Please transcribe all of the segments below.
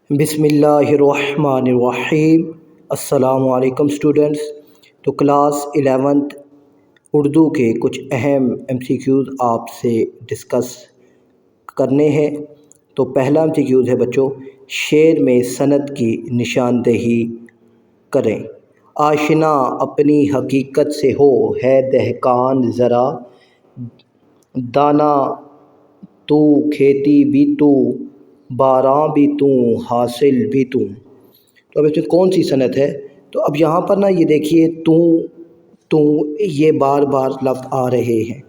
بسم اللہ الرحمن الرحیم۔ السلام علیکم اسٹوڈنٹس۔ تو کلاس 11th اردو کے کچھ اہم MCQs آپ سے ڈسکس کرنے ہیں۔ تو پہلا MCQs ہے بچوں، شعر میں سند کی نشاندہی کریں۔ آشنا اپنی حقیقت سے ہو ہے دہقان ذرا، دانا تو کھیتی بھی تو باراں بھی تو حاصل بھی تو۔ اب اس میں کون سی صنعت ہے؟ تو اب یہاں پر یہ دیکھیے تو یہ بار بار لفظ آ رہے ہیں۔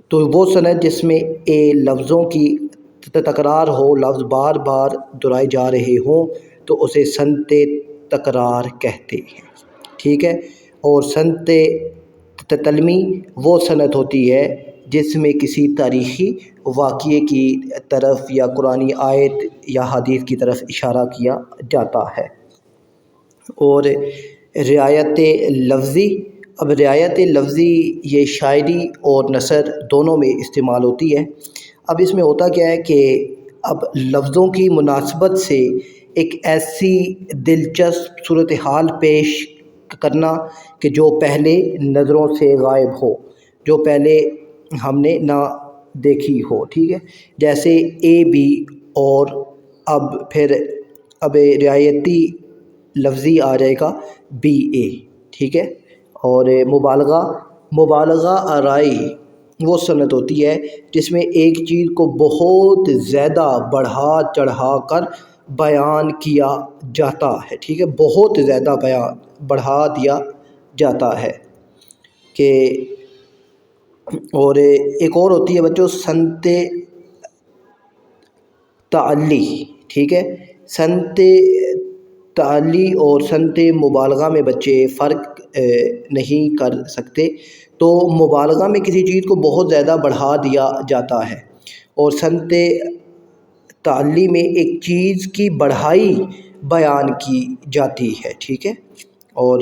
تو وہ صنعت جس میں لفظوں کی تکرار ہو، لفظ بار بار دہرائے جا رہے ہوں، تو اسے صنعت تکرار کہتے ہیں، ٹھیک ہے۔ اور صنعت تلمی وہ صنعت ہوتی ہے جس میں کسی تاریخی واقعے کی طرف یا قرآنی آیت یا حدیث کی طرف اشارہ کیا جاتا ہے۔ اور رعایت لفظی، اب رعایت لفظی یہ شاعری اور نثر دونوں میں استعمال ہوتی ہے۔ اب اس میں ہوتا کیا ہے کہ اب لفظوں کی مناسبت سے ایک ایسی دلچسپ صورتحال پیش کرنا کہ جو پہلے نظروں سے غائب ہو، جو پہلے ہم نے نہ دیکھی ہو، ٹھیک ہے۔ جیسے بی اور اب رعایتی لفظی آ جائے گا BA، ٹھیک ہے۔ اور مبالغہ آرائی وہ صنعت ہوتی ہے جس میں ایک چیز کو بہت زیادہ بڑھا چڑھا کر بیان کیا جاتا ہے، ٹھیک ہے، بہت زیادہ بڑھا دیا جاتا ہے کہ۔ اور ایک اور ہوتی ہے بچوں صنعت تعلی، ٹھیک ہے۔ صنعت تعلی اور صنعت مبالغہ میں بچے فرق نہیں کر سکتے۔ تو مبالغہ میں کسی چیز کو بہت زیادہ بڑھا دیا جاتا ہے، اور صنعت تعلی میں ایک چیز کی بڑھائی بیان کی جاتی ہے، ٹھیک ہے۔ اور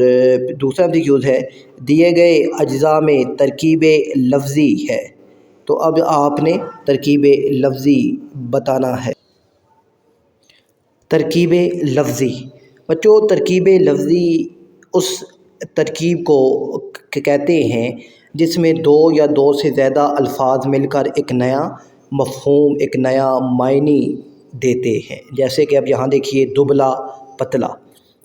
دوسرا MCQ ہے دیے گئے اجزاء میں ترکیب لفظی ہے۔ تو اب آپ نے ترکیب لفظی بتانا ہے۔ ترکیب لفظی بچوں، ترکیب لفظی اس ترکیب کو کہتے ہیں جس میں دو یا دو سے زیادہ الفاظ مل کر ایک نیا مفہوم، ایک نیا معنی دیتے ہیں۔ جیسے کہ اب یہاں دیکھیے دبلا پتلا،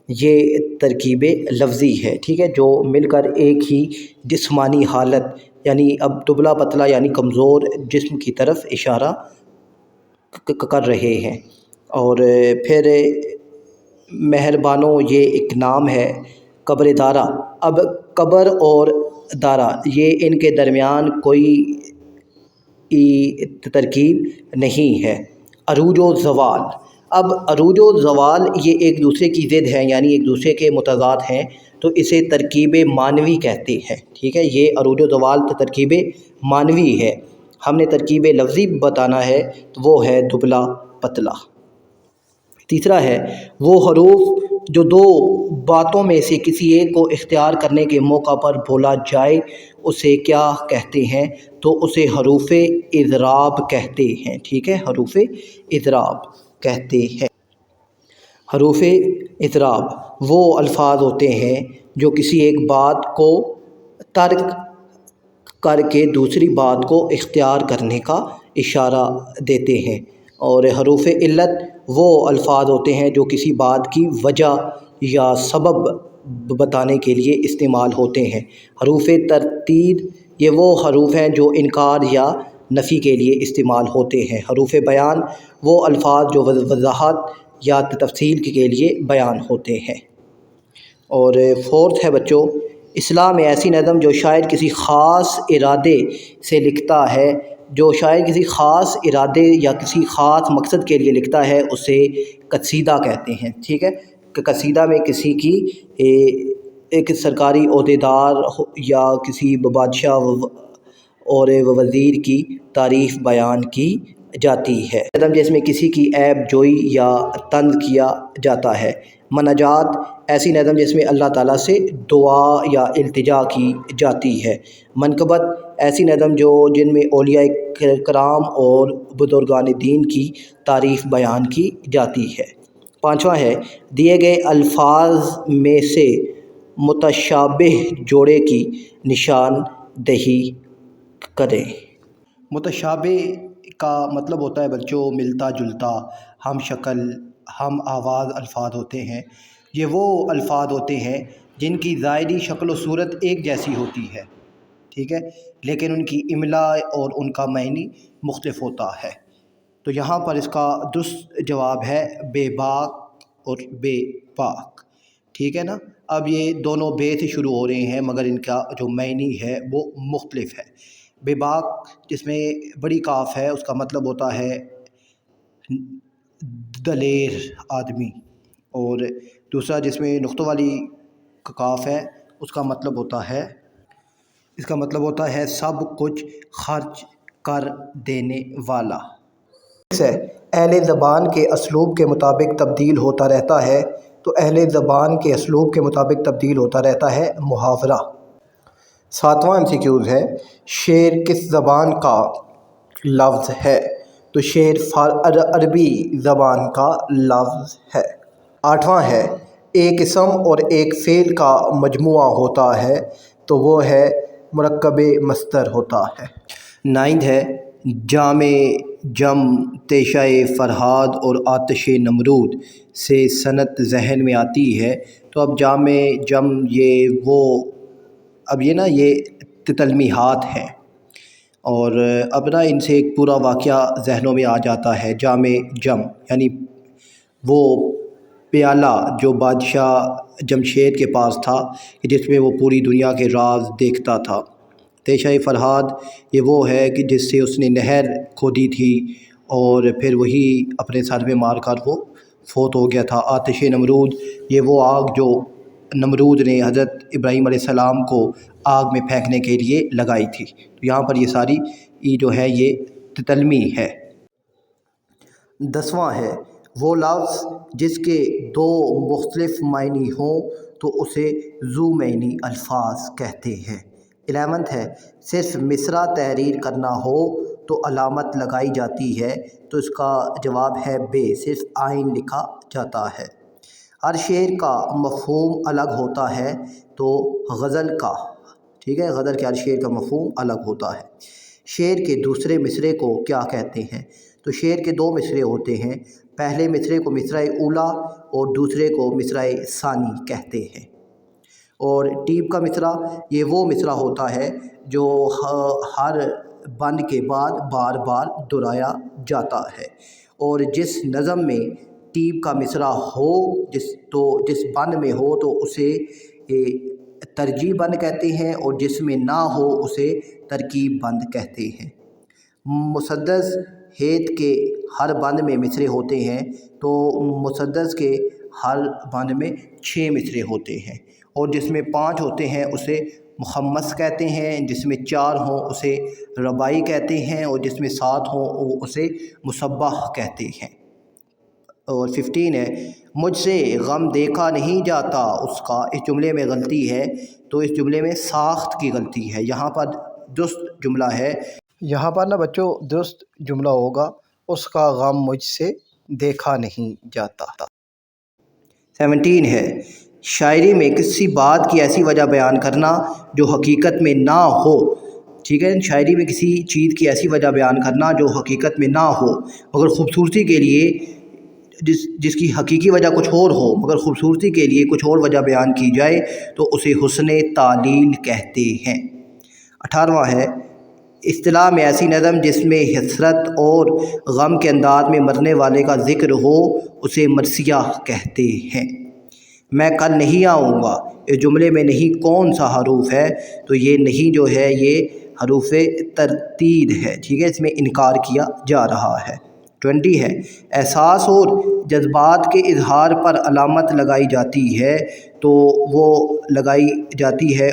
یہ ترکیب لفظی ہے، ٹھیک ہے، جو مل کر ایک ہی جسمانی حالت، یعنی اب دبلا پتلا یعنی کمزور جسم کی طرف اشارہ کر رہے ہیں۔ اور پھر مہربانوں یہ ایک نام ہے۔ قبر دارا، اب قبر اور دارا یہ ان کے درمیان کوئی ترکیب نہیں ہے۔ عروج و زوال، اب عروج و زوال یہ ایک دوسرے کی ضد ہیں، یعنی ایک دوسرے کے متضاد ہیں، تو اسے ترکیب معنوی کہتے ہیں، ٹھیک ہے۔ یہ عروج و زوال ترکیب معنوی ہے۔ ہم نے ترکیب لفظی بتانا ہے تو وہ ہے دبلا پتلا۔ تیسرا ہے وہ حروف جو دو باتوں میں سے کسی ایک کو اختیار کرنے کے موقع پر بولا جائے اسے کیا کہتے ہیں؟ تو اسے حروف اضراب کہتے ہیں، ٹھیک ہے، حروف اضراب کہتے ہیں۔ حروف اضراب وہ الفاظ ہوتے ہیں جو کسی ایک بات کو ترک کر کے دوسری بات کو اختیار کرنے کا اشارہ دیتے ہیں۔ اور حروف علت وہ الفاظ ہوتے ہیں جو کسی بات کی وجہ یا سبب بتانے کے لیے استعمال ہوتے ہیں۔ حروف تردید یہ وہ حروف ہیں جو انکار یا نفی کے لیے استعمال ہوتے ہیں۔ حروف بیان وہ الفاظ جو وضاحت یا تفصیل کے لیے بیان ہوتے ہیں۔ اور فورتھ ہے بچوں اصلاح میں ایسی نظم جو شاعر کسی خاص ارادے سے لکھتا ہے، جو شاعر کسی خاص ارادے یا کسی خاص مقصد کے لیے لکھتا ہے اسے قصیدہ کہتے ہیں، ٹھیک ہے۔ کہ قصیدہ میں کسی کی ایک سرکاری عہدیدار یا کسی بادشاہ اور وزیر کی تعریف بیان کی جاتی ہے۔ نظم جس میں کسی کی عیب جوئی یا طنز کیا جاتا ہے۔ مناجات ایسی نظم جس میں اللہ تعالیٰ سے دعا یا التجا کی جاتی ہے۔ منقبت ایسی نظم جن میں اولیاء کرام اور بزرگان دین کی تعریف بیان کی جاتی ہے۔ پانچواں ہے دیے گئے الفاظ میں سے متشابہ جوڑے کی نشان دہی کریں۔ متشابہ کا مطلب ہوتا ہے بچوں ملتا جلتا، ہم شکل ہم آواز الفاظ ہوتے ہیں۔ یہ وہ الفاظ ہوتے ہیں جن کی ظاہری شکل و صورت ایک جیسی ہوتی ہے، ٹھیک ہے، لیکن ان کی املا اور ان کا معنی مختلف ہوتا ہے۔ تو یہاں پر اس کا درست جواب ہے بے باک اور بے پاک، ٹھیک ہے نا۔ اب یہ دونوں بے سے شروع ہو رہے ہیں مگر ان کا جو معنی ہے وہ مختلف ہے۔ بے باک جس میں بڑی کاف ہے اس کا مطلب ہوتا ہے دلیر آدمی، اور دوسرا جس میں نقطوں والی کاف ہے اس کا مطلب ہوتا ہے سب کچھ خرچ کر دینے والا۔ اہل زبان کے اسلوب کے مطابق تبدیل ہوتا رہتا ہے، تو اہل زبان کے اسلوب کے مطابق تبدیل ہوتا رہتا ہے محاورہ۔ ساتواں MCQ ہے شعر کس زبان کا لفظ ہے؟ تو شعر عربی زبان کا لفظ ہے۔ آٹھواں ہے ایک اسم اور ایک فعل کا مجموعہ ہوتا ہے تو وہ ہے مرکب مصدر ہوتا ہے۔ 9 ہے جام جم تیشہ فرہاد اور آتش نمرود سے صنعت ذہن میں آتی ہے، تو اب جام جم یہ تلمیحات ہیں، اور اب ان سے ایک پورا واقعہ ذہنوں میں آ جاتا ہے۔ جام جم یعنی وہ پیالہ جو بادشاہ جمشید کے پاس تھا جس میں وہ پوری دنیا کے راز دیکھتا تھا۔ تیشہ فرہاد یہ وہ ہے کہ جس سے اس نے نہر کھودی تھی اور پھر وہی اپنے سر میں مار کر وہ فوت ہو گیا تھا۔ آتش نمرود یہ وہ آگ جو نمرود نے حضرت ابراہیم علیہ السلام کو آگ میں پھینکنے کے لیے لگائی تھی۔ تو یہاں پر یہ ساری جو ہے یہ تلمیح ہے۔ 10واں ہے وہ لفظ جس کے دو مختلف معنی ہوں تو اسے ذو معنی الفاظ کہتے ہیں۔ 11 ہے صرف مصرع تحریر کرنا ہو تو علامت لگائی جاتی ہے، تو اس کا جواب ہے بے، صرف آئین لکھا جاتا ہے۔ ہر شعر کا مفہوم الگ ہوتا ہے تو غزل کا، ٹھیک ہے، غزل کے ہر شعر کا مفہوم الگ ہوتا ہے۔ شعر کے دوسرے مصرعے کو کیا کہتے ہیں؟ تو شعر کے 2 مصرعے ہوتے ہیں، پہلے مصرعے کو مصرع اولیٰ اور دوسرے کو مصرع ثانی کہتے ہیں۔ اور ٹیپ کا مصرع یہ وہ مصرع ہوتا ہے جو ہر بند کے بعد بار بار دہرایا جاتا ہے، اور جس نظم میں ٹیپ کا مصرع ہو جس بند میں ہو تو اسے ترجیع بند کہتے ہیں، اور جس میں نہ ہو اسے ترکیب بند کہتے ہیں۔ مسدس ہیت کے ہر بند میں مصرعے ہوتے ہیں، تو مسدس کے ہر بند میں 6 مصرعے ہوتے ہیں، اور جس میں 5 ہوتے ہیں اسے مخمس کہتے ہیں، جس میں 4 ہوں اسے رباعی کہتے ہیں، اور جس میں 7 ہوں اسے مصبح کہتے ہیں۔ اور 15 ہے مجھ سے غم دیکھا نہیں جاتا اس کا، اس جملے میں غلطی ہے، تو اس جملے میں ساخت کی غلطی ہے۔ یہاں پر درست جملہ ہے، یہاں پر نا بچوں درست جملہ ہوگا اس کا غم مجھ سے دیکھا نہیں جاتا۔ 17 ہے شاعری میں کسی بات کی ایسی وجہ بیان کرنا جو حقیقت میں نہ ہو، ٹھیک ہے، شاعری میں کسی چیز کی ایسی وجہ بیان کرنا جو حقیقت میں نہ ہو مگر خوبصورتی کے لیے، جس کی حقیقی وجہ کچھ اور ہو مگر خوبصورتی کے لیے کچھ اور وجہ بیان کی جائے تو اسے حسن تعلیل کہتے ہیں۔ 18واں ہے اصطلاح میں ایسی نظم جس میں حسرت اور غم کے انداز میں مرنے والے کا ذکر ہو اسے مرثیہ کہتے ہیں۔ میں کل نہیں آؤں گا اس جملے میں نہیں کون سا حروف ہے؟ تو یہ نہیں جو ہے یہ حروف تردید ہے، ٹھیک ہے، اس میں انکار کیا جا رہا ہے۔ 20 ہے احساس اور جذبات کے اظہار پر علامت لگائی جاتی ہے، تو وہ لگائی جاتی ہے